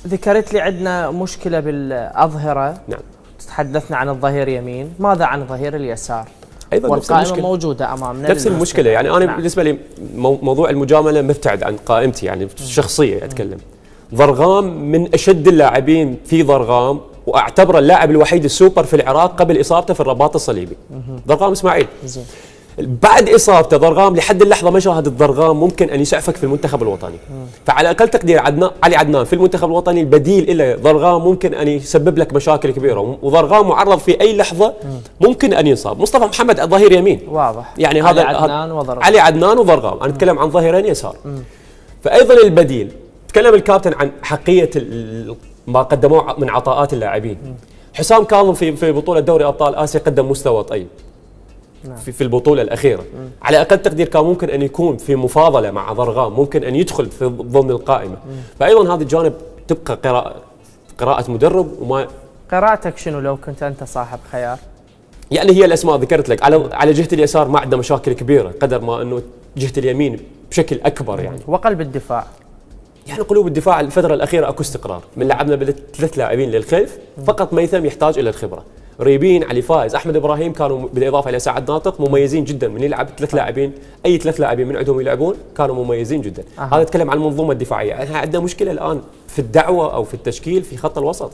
ذكرت لي عندنا مشكلة بالأظهرة. نعم. تحدثنا عن الظهير يمين، ماذا عن الظهير اليسار؟ ايضا والقائمة موجودة امامنا. نفس المشكلة، يعني انا نعم. بالنسبة لي موضوع المجاملة مبتعد عن قائمتي، يعني الشخصية اتكلم. ضرغام من اشد اللاعبين في ضرغام، واعتبره اللاعب الوحيد السوبر في العراق قبل اصابته في الرباط الصليبي. ضرغام اسماعيل. زين. بعد اصابته ضرغام لحد اللحظه مشاهد الضرغام ممكن ان يسعفك في المنتخب الوطني. فعلى اقل تقدير علي عدنان في المنتخب الوطني البديل الى ضرغام ممكن ان يسبب لك مشاكل كبيره، وضرغام معرض في اي لحظه ممكن ان ينصاب. مصطفى محمد ظهير يمين واضح، يعني علي عدنان وضرغام. علي عدنان وضرغام، انا اتكلم عن ظهيرين يسار. فايضا البديل، تكلم الكابتن عن حقيه ما قدموه من عطاءات اللاعبين. حسام كاظم في بطوله دوري ابطال اسيا قدم مستوى طيب. نعم. في البطولة الأخيرة. على أقل تقدير كان ممكن أن يكون في مفاضلة مع ضرغام، ممكن أن يدخل في ضمن القائمة. فأيضا هذا الجانب تبقى قراءة مدرب. وما قراءتك شنو لو كنت أنت صاحب خيار؟ يعني هي الأسماء ذكرت لك، على جهة اليسار ما عنده مشاكل كبيرة قدر ما أنه جهة اليمين بشكل أكبر يعني. وقلب الدفاع؟ يعني قلوب الدفاع الفترة الأخيرة أكو استقرار، من لعبنا بثلاث لاعبين للخلف، فقط ميثم يحتاج إلى الخبرة. ريبين، علي فائز، احمد ابراهيم كانوا بالاضافه الى سعد ناطق مميزين جدا. من يلعب ثلاث لاعبين، اي ثلاث لاعبين من عندهم يلعبون كانوا مميزين جدا. هذا يتكلم عن المنظومه الدفاعيه. احنا عندنا مشكله الان في الدعوه او في التشكيل في خط الوسط.